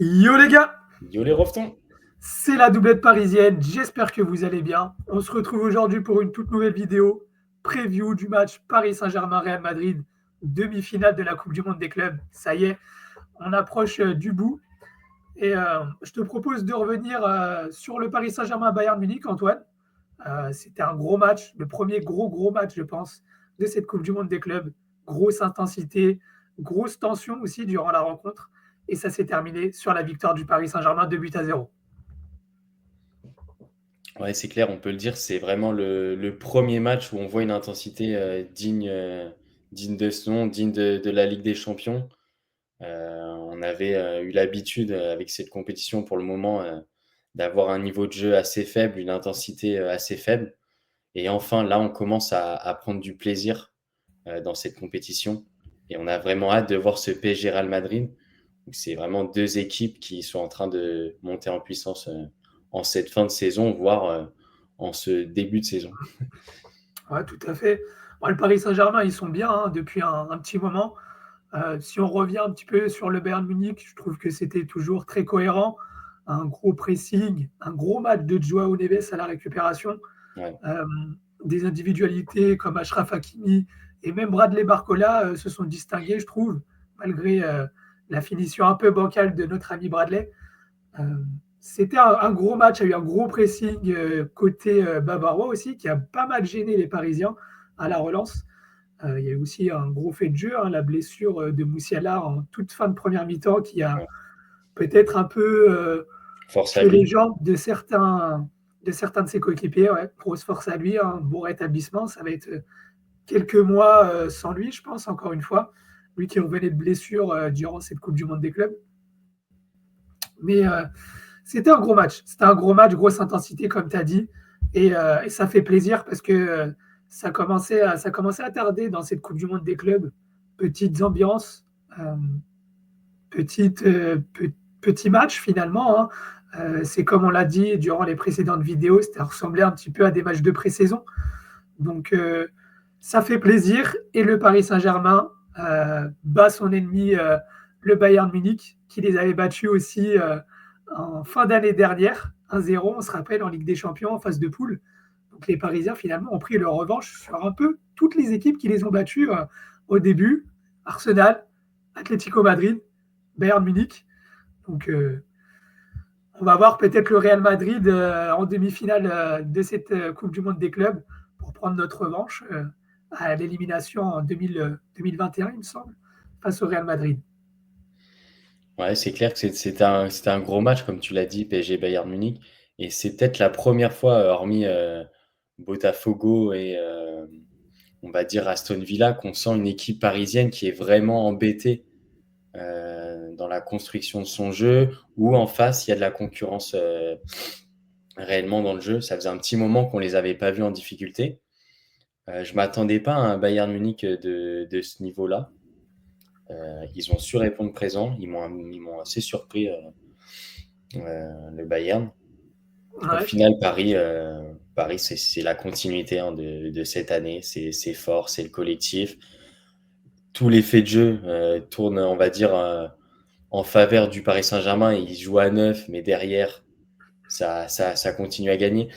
Yo les gars, Yo les reftons. c'est la doublette parisienne, j'espère que vous allez bien. On se retrouve aujourd'hui pour une toute nouvelle vidéo, preview du match Paris Saint-Germain-Real Madrid, demi-finale de la Coupe du Monde des clubs. Ça y est, on approche du bout et je te propose de revenir sur le Paris Saint-Germain-Bayern Munich, Antoine. C'était un gros match, le premier gros match, je pense, de cette Coupe du Monde des clubs. Grosse intensité, grosse tension aussi durant la rencontre. Et ça s'est terminé sur la victoire du Paris Saint-Germain 2-0. Ouais, c'est clair, on peut le dire, c'est vraiment le premier match où on voit une intensité digne de ce nom, digne de la Ligue des Champions. On avait eu l'habitude avec cette compétition pour le moment d'avoir un niveau de jeu assez faible, une intensité assez faible. Et enfin, là, on commence à prendre du plaisir dans cette compétition. Et on a vraiment hâte de voir ce PSG Real Madrid. Donc, c'est vraiment deux équipes qui sont en train de monter en puissance en cette fin de saison, voire en ce début de saison. Ouais, tout à fait. Bon, le Paris Saint-Germain, ils sont bien depuis un petit moment. Si on revient un petit peu sur le Bayern Munich, je trouve que c'était toujours très cohérent. Un gros pressing, un gros match de Joao Neves à la récupération. Ouais. Euh, des individualités comme Achraf Hakimi et même Bradley Barcola se sont distingués, je trouve, malgré la finition un peu bancale de notre ami Bradley. Euh, C'était un gros match, il y a eu un gros pressing côté bavarois aussi, qui a pas mal gêné les Parisiens à la relance. Il y a eu aussi un gros fait de jeu, hein, la blessure de Moussiala en toute fin de première mi-temps, qui a Ouais. peut-être un peu Force à tué les lui. jambes de certains de ses coéquipiers. Ouais. Grosse force à lui, un bon rétablissement. Ça va être quelques mois sans lui, je pense, encore une fois. Lui qui revenait de blessure durant cette Coupe du Monde des clubs. Mais c'était un gros match. C'était un gros match, grosse intensité, comme tu as dit. Et ça fait plaisir parce que ça commençait à tarder dans cette Coupe du Monde des clubs. Petites ambiances, euh, petit match finalement, hein. C'est comme on l'a dit durant les précédentes vidéos, ça ressemblait un petit peu à des matchs de pré-saison. Donc ça fait plaisir. Et le Paris Saint-Germain bat son ennemi, le Bayern Munich, qui les avait battus aussi en fin d'année dernière, 1-0, on se rappelle, en Ligue des Champions, en phase de poule. Donc les Parisiens, finalement, ont pris leur revanche sur un peu toutes les équipes qui les ont battus au début. Arsenal, Atlético Madrid, Bayern Munich. Donc on va voir peut-être le Real Madrid en demi-finale de cette Coupe du Monde des clubs pour prendre notre revanche à l'élimination en 2021, il me semble, face au Real Madrid. Ouais, c'est clair que c'était un gros match, comme tu l'as dit, PSG Bayern Munich. Et c'est peut-être la première fois, hormis Botafogo et on va dire Aston Villa, qu'on sent une équipe parisienne qui est vraiment embêtée dans la construction de son jeu, ou en face, il y a de la concurrence réellement dans le jeu. Ça faisait un petit moment qu'on les avait pas vus en difficulté. Je m'attendais pas à un Bayern Munich de ce niveau-là. Ils ont su répondre présent. Ils m'ont assez surpris, le Bayern. Au Ouais, final, Paris c'est la continuité hein, de cette année. C'est fort, c'est le collectif. Tous les faits de jeu tournent, on va dire, en faveur du Paris Saint-Germain. Ils jouent à 9, mais derrière, ça continue à gagner.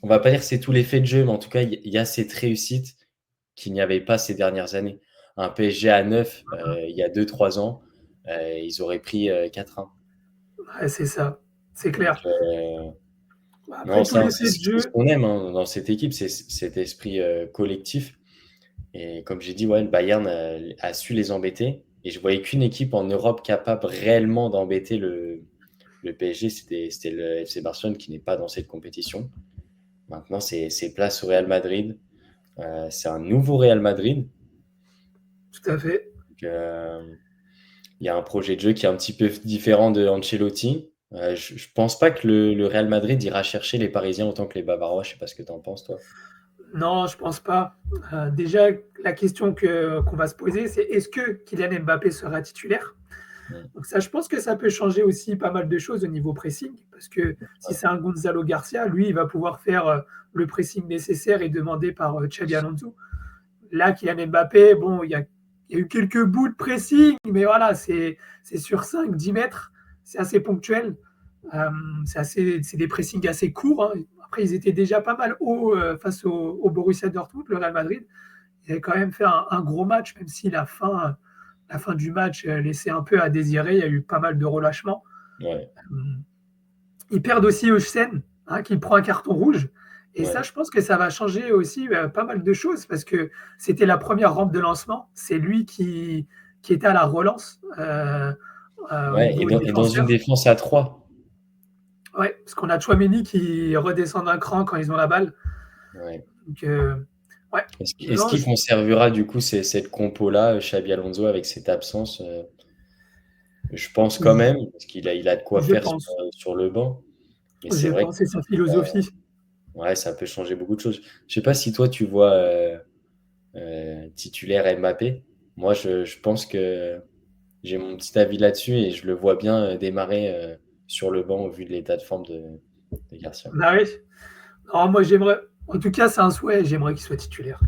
On va pas dire que c'est tous les faits de jeu, mais en tout cas, il y a cette réussite qu'il n'y avait pas ces dernières années. Un PSG à 9, il y a 2 3 ans, ils auraient pris 4-1. ouais, c'est ça, c'est Donc, clair. non, Après tous ça, les faits de c'est ce jeu, qu'on aime hein, dans cette équipe, c'est cet esprit collectif. Et comme j'ai dit, ouais, le Bayern a su les embêter. Et je voyais qu'une équipe en Europe capable réellement d'embêter le PSG, c'était le FC Barcelone qui n'est pas dans cette compétition. Maintenant, c'est place au Real Madrid. C'est un nouveau Real Madrid. tout à fait. Donc, il y a un projet de jeu qui est un petit peu différent de Ancelotti. Je pense pas que le Real Madrid ira chercher les Parisiens autant que les Bavarois. Je sais pas ce que tu en penses, toi. Non, je pense pas. Déjà, la question qu'on va se poser, c'est est-ce que Kylian Mbappé sera titulaire? Mm. Donc ça, je pense que ça peut changer aussi pas mal de choses au niveau pressing, parce que si c'est un Gonzalo Garcia, lui, il va pouvoir faire le pressing nécessaire et demandé par Xabi Alonso. Là, Kylian Mbappé, bon, il y a eu quelques bouts de pressing, mais voilà, c'est sur 5-10 mètres. c'est assez ponctuel. C'est des pressings assez courts, hein. Après, ils étaient déjà pas mal hauts face au Borussia Dortmund, le Real Madrid. Ils avaient quand même fait un gros match, même si la fin du match laissait un peu à désirer. Il y a eu pas mal de relâchements. Ouais, Ils perdent aussi Eusen, hein, qui prend un carton rouge. Et ça, ouais. je pense que ça va changer aussi pas mal de choses parce que c'était la première rampe de lancement. C'est lui qui était à la relance au Ouais, niveau et dans une défenseur. défense à 3. Ouais, parce qu'on a Chouameni qui redescend d'un cran quand ils ont la balle. Ouais. Donc, ouais, Est-ce non, qu'il conservera du coup cette compo-là, Xabi Alonso, avec cette absence? Je pense quand même, parce il a de quoi je faire pense. sur le banc. Mais c'est Je vrai que pense, c'est sa philosophie. ouais, ça peut changer beaucoup de choses. Je sais pas si toi tu vois titulaire Mbappé. Moi, je pense que j'ai mon petit avis là-dessus et je le vois bien démarrer sur le banc au vu de l'état de forme de Garcia. Bah oui. Non, moi, j'aimerais. En tout cas, c'est un souhait. J'aimerais qu'il soit titulaire.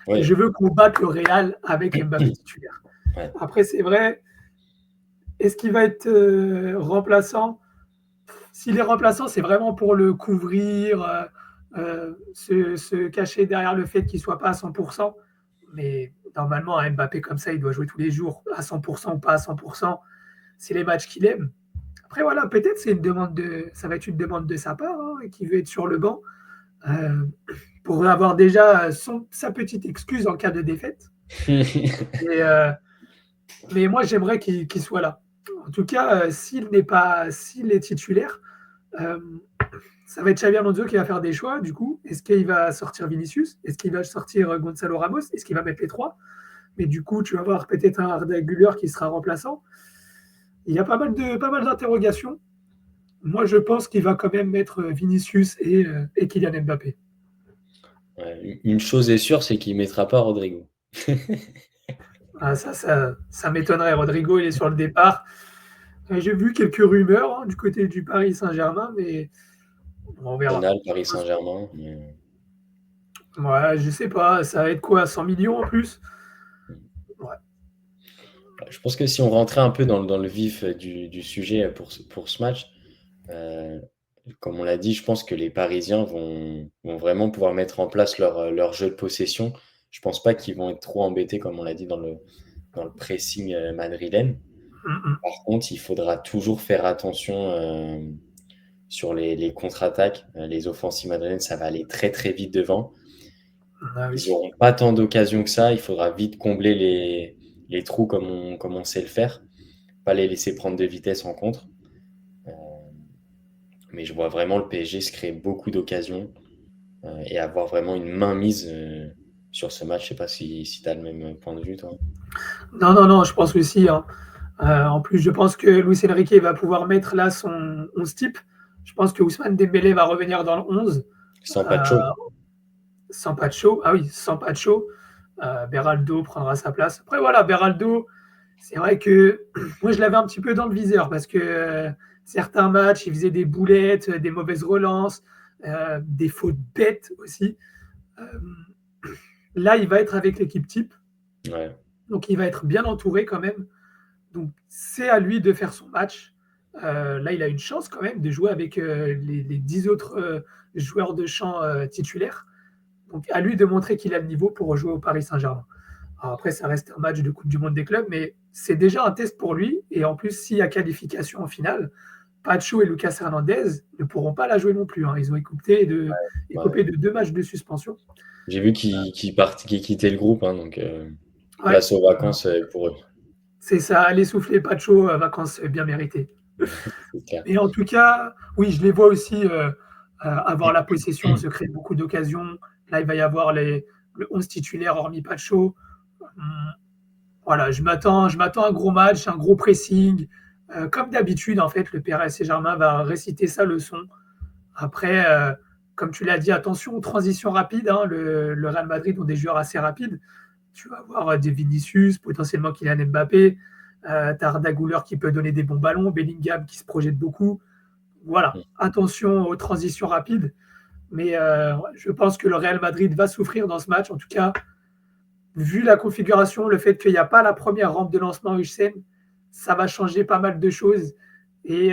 Je Ouais, veux qu'on batte le Real avec Mbappé titulaire. ouais, Après, c'est vrai. Est-ce qu'il va être remplaçant? S'il est remplaçant, c'est vraiment pour le couvrir, se cacher derrière le fait qu'il ne soit pas à 100%. Mais normalement, un Mbappé comme ça, il doit jouer tous les jours, à 100% ou pas à 100%. C'est les matchs qu'il aime. Après, voilà, peut-être ça va être une demande de sa part, hein, qui veut être sur le banc euh, pour avoir déjà sa petite excuse en cas de défaite. Et, mais moi, j'aimerais qu'il soit là. En tout cas, s'il est titulaire, euh, ça va être Xabi Alonso qui va faire des choix, du coup. Est-ce qu'il va sortir Vinicius? Est-ce qu'il va sortir Gonzalo Ramos? Est-ce qu'il va mettre les trois? Mais du coup, tu vas voir peut-être un Arda Güler qui sera remplaçant. Il y a pas mal d'interrogations. Moi, je pense qu'il va quand même mettre Vinicius et Kylian Mbappé. Ouais. Une chose est sûre, c'est qu'il mettra pas Rodrigo. Ah, ça m'étonnerait. Rodrigo, il est sur le départ. J'ai vu quelques rumeurs, hein, du côté du Paris Saint-Germain, mais on verra. Arsenal, Paris Saint-Germain. Ouais, je sais pas, ça va être quoi, 100 millions en plus? Ouais. Je pense que si on rentrait un peu dans le vif du sujet pour ce match, euh, comme on l'a dit, je pense que les Parisiens vont vraiment pouvoir mettre en place leur jeu de possession. Je pense pas qu'ils vont être trop embêtés, comme on l'a dit, dans le pressing madrilène. Mm, Par contre, il faudra toujours faire attention sur les contre-attaques. Les offensives madrilènes, ça va aller très très vite devant. ah Ils oui. n'auront pas tant d'occasions que ça. Il faudra vite combler les trous comme on sait le faire. Pas les laisser prendre de vitesse en contre. Euh, mais je vois vraiment le PSG se créer beaucoup d'occasions et avoir vraiment une mainmise sur ce match. Je sais pas si tu as le même point de vue, toi. Non, non, non, je pense aussi, hein. En plus, je pense que Luis Enrique va pouvoir mettre là son 11 type. Je pense que Ousmane Dembélé va revenir dans le 11. Sans pas de Euh, chaud. Sans Pacho. Ah oui, sans Pacho. Beraldo prendra sa place. Après, voilà, Beraldo, c'est vrai que moi, je l'avais un petit peu dans le viseur parce que certains matchs, il faisait des boulettes, des mauvaises relances, des fautes bêtes aussi. Euh, Là, il va être avec l'équipe type. Ouais. Donc, il va être bien entouré quand même. Donc, c'est à lui de faire son match. Là, il a une chance quand même de jouer avec les 10 autres joueurs de champ titulaires. Donc, à lui de montrer qu'il a le niveau pour jouer au Paris Saint-Germain. Alors après, ça reste un match de Coupe du Monde des clubs, mais c'est déjà un test pour lui. Et en plus, s'il y a qualification en finale, Pacho et Lucas Hernandez ne pourront pas la jouer non plus, hein. Ils ont Ouais. écopé de 2 matchs de suspension. J'ai vu qu'il quittait le groupe, hein, donc Ouais, place aux vacances pour eux. c'est ça, aller souffler Pacho, vacances bien méritées. C'est clair. Et en tout cas, oui, je les vois aussi avoir la possession, se créer beaucoup d'occasions. Là, il va y avoir le 11 titulaire hormis Pacho. Voilà, je m'attends à un gros match, un gros pressing. Comme d'habitude, en fait, le PSG Saint-Germain va réciter sa leçon. Après, comme tu l'as dit, attention aux transitions rapides, hein. Le Real Madrid ont des joueurs assez rapides. Tu vas avoir des Vinicius, potentiellement Kylian Mbappé. Tu as Arda Güler qui peut donner des bons ballons, Bellingham qui se projette beaucoup. Voilà, attention aux transitions rapides. Mais je pense que le Real Madrid va souffrir dans ce match. En tout cas, vu la configuration, le fait qu'il n'y a pas la première rampe de lancement Hussein, ça va changer pas mal de choses. Et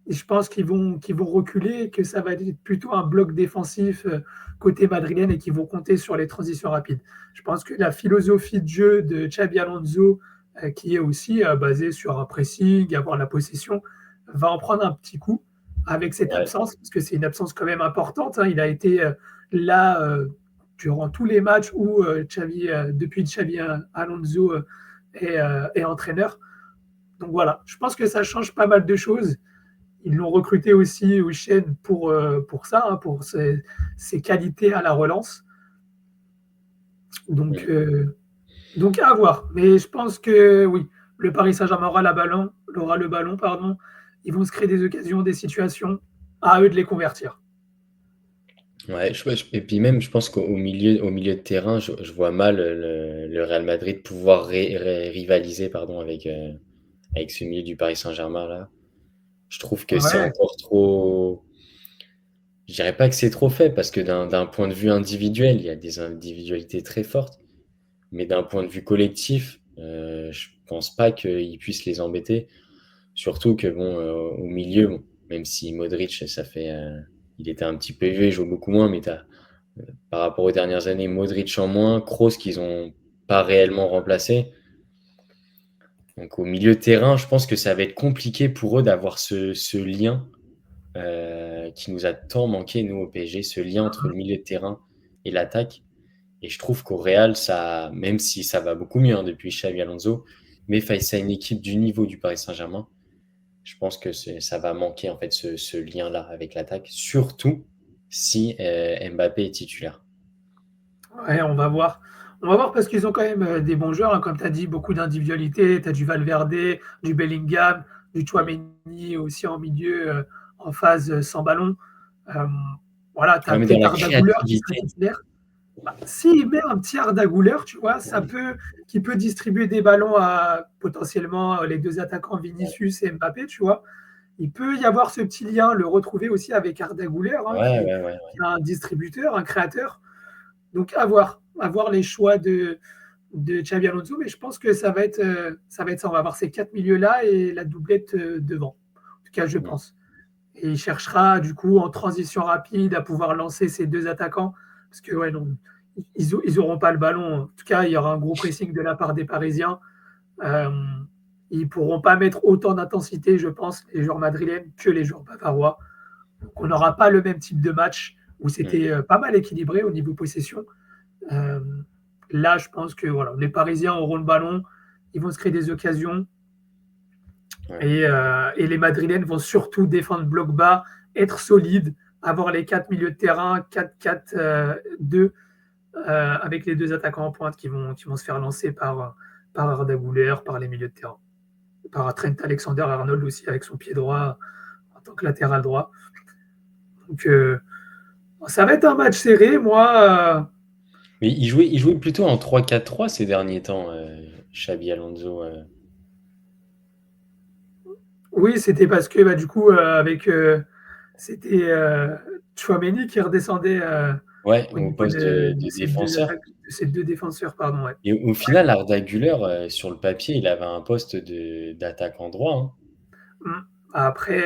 je pense qu'ils vont reculer et que ça va être plutôt un bloc défensif côté madrilène et qu'ils vont compter sur les transitions rapides. Je pense que la philosophie de jeu de Xabi Alonso, qui est aussi basée sur un pressing, avoir la possession, va en prendre un petit coup avec cette Ouais, absence, parce que c'est une absence quand même importante, hein. Il a été là durant tous les matchs où depuis Xabi Alonso est entraîneur. Donc voilà, je pense que ça change pas mal de choses. Ils l'ont recruté aussi, Wissem, pour ça, hein, pour ses qualités à la relance. Donc, mm. euh, donc à voir. Mais je pense que oui, le Paris Saint-Germain aura le ballon, pardon. Ils vont se créer des occasions, des situations, à eux de les convertir. Ouais, et puis même, je pense qu'au milieu de terrain, je vois mal le Real Madrid pouvoir rivaliser, pardon, avec ce milieu du Paris Saint-Germain là. Je trouve que c'est Ouais, encore trop. Je dirais pas que c'est trop fait parce que d'un point de vue individuel, il y a des individualités très fortes, mais d'un point de vue collectif, je pense pas qu'ils puissent les embêter. Surtout que bon, au milieu, bon, même si Modric, il était un petit peu vieux, il joue beaucoup moins, mais par rapport aux dernières années, Modric en moins, Kroos qu'ils ont pas réellement remplacé. Donc au milieu de terrain, je pense que ça va être compliqué pour eux d'avoir ce lien qui nous a tant manqué, nous, au PSG, ce lien entre le milieu de terrain et l'attaque. Et je trouve qu'au Real, ça, même si ça va beaucoup mieux hein, depuis Xabi Alonso, mais face à une équipe du niveau du Paris Saint-Germain, je pense que ça va manquer en fait ce lien-là avec l'attaque, surtout si Mbappé est titulaire. ouais, on va voir. On va voir parce qu'ils ont quand même des bons joueurs, hein, comme tu as dit, beaucoup d'individualités. Tu as du Valverde, du Bellingham, du Mm. Chouameni aussi en milieu, en phase sans ballon. Euh, voilà, tu as Ouais, mais dans peut-être la Arda Güler qui sera créativité, titulaire. Bah, s'il met un petit Arda Güler, tu vois, qui peut distribuer des ballons à potentiellement les deux attaquants Vinicius et Mbappé, tu vois. Il peut y avoir ce petit lien, le retrouver aussi avec Arda Güler, hein, ouais, ouais, ouais. qui est un distributeur, un créateur. Donc à voir les choix de Xabi Alonso, mais je pense que ça va être ça. On va avoir ces quatre milieux-là et la doublette devant. En tout cas, je Mm. pense. Et il cherchera, du coup, en transition rapide, à pouvoir lancer ces deux attaquants. Parce que, ouais, non, ils n'auront pas le ballon. En tout cas, il y aura un gros pressing de la part des Parisiens. Euh, ils ne pourront pas mettre autant d'intensité, je pense, les joueurs madrilènes que les joueurs bavarois. Donc, on n'aura pas le même type de match où Mm. c'était pas mal équilibré au niveau possession. Euh, Là, je pense que voilà, les Parisiens auront le ballon, ils vont se créer des occasions Ouais. et les Madrilènes vont surtout défendre bloc bas, être solides, avoir les quatre milieux de terrain, 4-4-2 avec les deux attaquants en pointe qui vont se faire lancer par Arda Güler, par les milieux de terrain, par Trent Alexander-Arnold aussi avec son pied droit en tant que latéral droit. Donc, ça va être un match serré. Moi, Mais il jouait plutôt en 3-4-3 ces derniers temps, Xabi Alonso. oui, c'était parce que bah, du coup, c'était Chouameni qui redescendait Ouais, au au niveau poste de ces deux défenseur. attaques, de ces deux défenseurs, pardon. Ouais. Et au final, Arda Güler, sur le papier, il avait un poste d'attaquant droit. Hein. Mm. Après,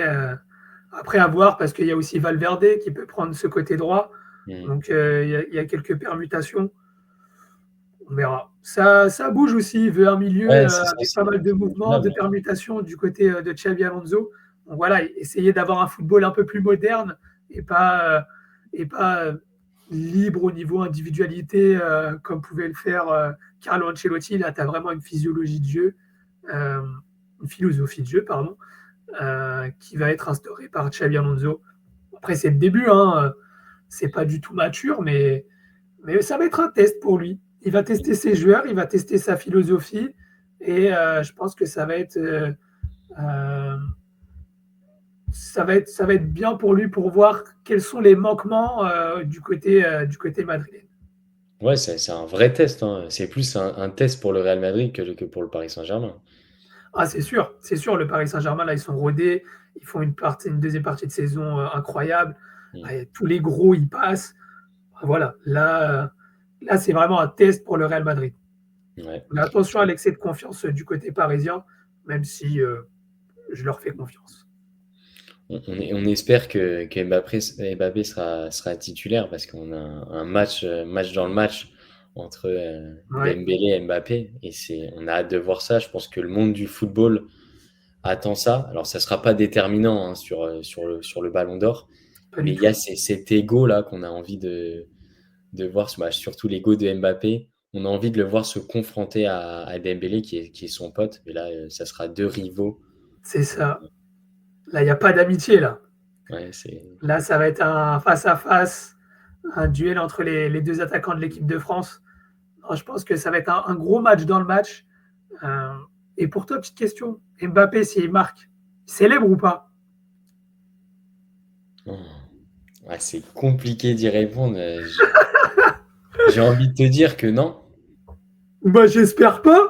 après à voir, parce qu'il y a aussi Valverde qui peut prendre ce côté droit. Mm. Donc, il y a quelques permutations. On verra. Ça bouge aussi. Il veut un milieu Ouais, c'est ça, avec pas mal de c'est mouvements, de bousculable. permutations du côté de Xabi Alonso. Donc voilà, essayer d'avoir un football un peu plus moderne et pas libre au niveau individualité comme pouvait le faire Carlo Ancelotti. Là, tu as vraiment une physiologie de jeu, euh, une philosophie de jeu, pardon, qui va être instaurée par Xabi Alonso. Après, c'est le début, hein, c'est pas du tout mature, mais ça va être un test pour lui. Il va tester ses joueurs, il va tester sa philosophie, et je pense que euh, ça va être bien pour lui pour voir quels sont les manquements du côté madrilène. Ouais, c'est un vrai test. Hein. C'est plus un test pour le Real Madrid que pour le Paris Saint-Germain. Ah, c'est sûr, le Paris Saint-Germain, là, ils sont rodés, ils font une deuxième partie de saison incroyable. Mm. Tous les gros, ils passent. Voilà, là c'est vraiment un test pour le Real Madrid. Ouais. Mais attention à l'excès de confiance du côté parisien, même si je leur fais confiance. On espère que Mbappé sera titulaire parce qu'on a un match dans le match entre Ouais, Dembélé et Mbappé et on a hâte de voir ça. Je pense que le monde du football attend ça. Alors ça sera pas déterminant hein, sur le Ballon d'Or, pas mais du il y a tout. cet ego là qu'on a envie de voir, surtout l'ego de Mbappé. On a envie de le voir se confronter à Dembélé qui est son pote. Et là, ça sera deux rivaux. C'est ça. Là, il n'y a pas d'amitié, là. Ouais, c'est Là, ça va être un face-à-face, un duel entre les deux attaquants de l'équipe de France. Alors, je pense que ça va être un gros match dans le match. Euh, et pour toi, petite question. Mbappé, s'il marque, il célèbre ou pas? oh. Ouais, c'est compliqué d'y répondre. J'ai envie de te dire que non. Bah, j'espère pas.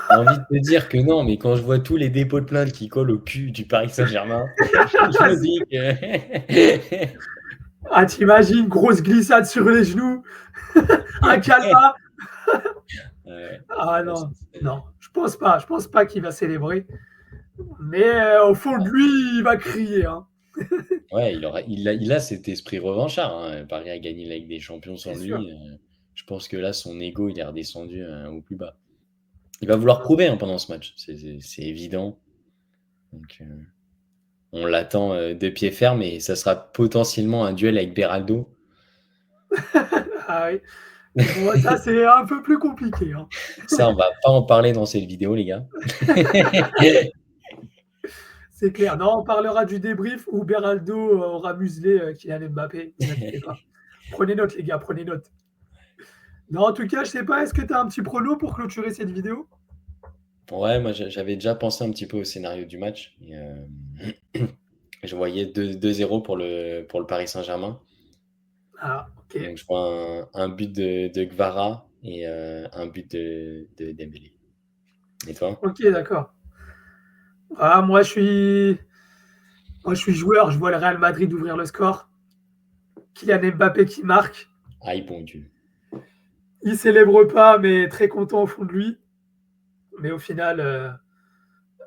J'ai envie de te dire que non, mais quand je vois tous les dépôts de plainte qui collent au cul du Paris Saint-Germain, je me dis que. Ah, t'imagines, grosse glissade sur les genoux, un calma. Ah Ouais, ça non, serait- non, je pense pas. Je pense pas qu'il va célébrer. Mais au fond de lui, il va crier. Hein. ouais, il a cet esprit revanchard. Hein. Paris a gagné la Ligue des Champions C'est sans sûr. lui. Je pense que là, son ego, il est redescendu au plus bas. Il va vouloir prouver hein, pendant ce match, c'est évident. Donc, on l'attend de pied ferme et ça sera potentiellement un duel avec Beraldo. Ah oui. Bon, ça, c'est un peu plus compliqué. Hein. Ça, on va pas en parler dans cette vidéo, les gars. C'est clair. Non, on parlera du débrief où Beraldo aura muselé Kylian Mbappé. Ne vous inquiétez pas. Prenez note, les gars, prenez note. Non, en tout cas, je sais pas, est-ce que tu as un petit prono pour clôturer cette vidéo? Ouais, moi j'avais déjà pensé un petit peu au scénario du match. Et, je voyais 2-0 pour le Paris Saint-Germain. Ah, ok. Donc je vois un but de Gvara et un but de Dembélé. Et toi? Ok, d'accord. Ah, moi, je suis joueur. Je vois le Real Madrid ouvrir le score. Kylian Mbappé qui marque. Aïe, bon Dieu. Il célèbre pas, mais très content au fond de lui. Mais au final,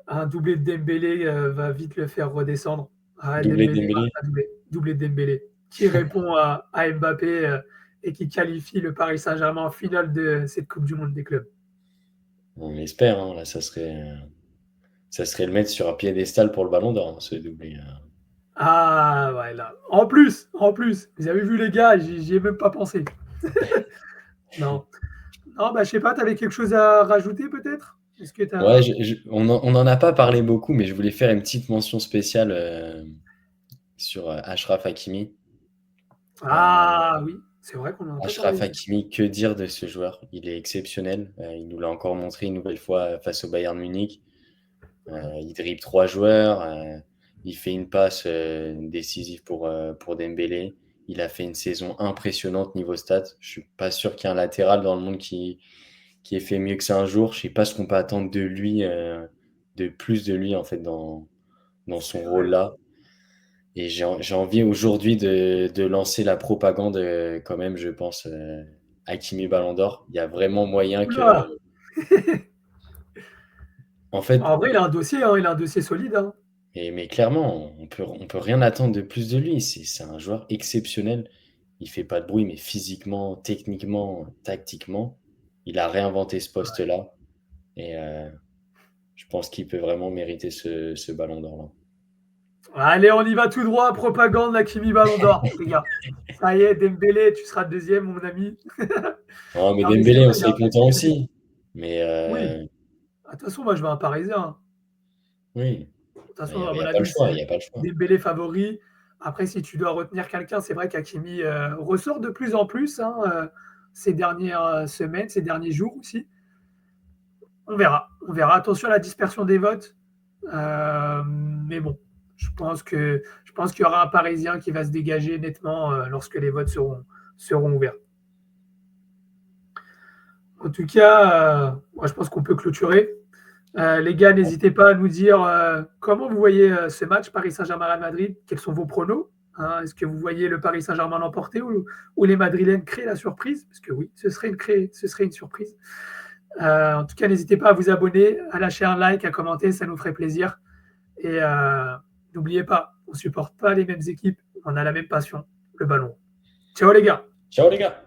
un doublé de Dembélé va vite le faire redescendre. Ah, Doublé Dembélé marque Dembélé. un doublé de Dembélé qui répond à Mbappé et qui qualifie le Paris Saint-Germain en finale de cette Coupe du Monde des clubs. On espère, hein, là ça serait le mettre sur un piédestal pour le Ballon d'Or, hein, ce doublé. Ah, ouais, là. En plus, vous avez vu les gars, j'y ai même pas pensé. Non. Non, bah, je sais pas, tu avais quelque chose à rajouter peut-être? Est-ce que tu Ouais, as. on en a pas parlé beaucoup, mais je voulais faire une petite mention spéciale sur Achraf Hakimi. Euh, Ah oui, c'est vrai qu'on n'en a pas parlé Achraf de lui. Hakimi, que dire de ce joueur? Il est exceptionnel. Il nous l'a encore montré une nouvelle fois face au Bayern Munich. Il dribble trois joueurs. Il fait une passe décisive pour Dembélé. Il a fait une saison impressionnante niveau stats. Je suis pas sûr qu'il y ait un latéral dans le monde qui ait fait mieux que ça un jour. Je sais pas ce qu'on peut attendre de lui, de plus de lui en fait dans son C'est vrai. rôle-là. Et j'ai envie aujourd'hui de lancer la propagande quand même, je pense, Hakimi Ballon d'Or. Il y a vraiment moyen que, Oula. en fait, En vrai, il a un dossier, hein, il a un dossier solide. Hein. mais clairement, on peut rien attendre de plus de lui. C'est un joueur exceptionnel. Il fait pas de bruit, mais physiquement, techniquement, tactiquement, il a réinventé ce poste-là. Et je pense qu'il peut vraiment mériter ce Ballon d'Or-là. Allez, on y va tout droit, propagande, Hakimi Ballon d'Or, les gars. Ça y est, Dembélé, tu seras deuxième, mon ami. Non, mais Non, mais c'est Dembélé, on vrai, il a serait un content dossier solide. aussi. Mais Oui, de toute façon, moi, je veux un Parisien. Hein. oui, De toute il façon, à n'y mon a pas le avis, choix. Il c'est n'y a pas le choix. Dembélé favori. Après, si tu dois retenir quelqu'un, c'est vrai qu'Hakimi ressort de plus en plus hein, ces dernières semaines, ces derniers jours aussi. On verra. On verra. Attention à la dispersion des votes. Mais bon, je pense qu'il y aura un Parisien qui va se dégager nettement lorsque les votes seront ouverts. En tout cas, moi, je pense qu'on peut clôturer. Les gars, n'hésitez pas à nous dire comment vous voyez ce match Paris Saint-Germain-Real Madrid. Quels sont vos pronos hein. Est-ce que vous voyez le Paris Saint-Germain l'emporter ou les Madrilènes créer la surprise? Parce que oui, ce serait une surprise. En tout cas, n'hésitez pas à vous abonner, à lâcher un like, à commenter, ça nous ferait plaisir. Et n'oubliez pas, on ne supporte pas les mêmes équipes, on a la même passion, le ballon. Ciao les gars! Ciao les gars!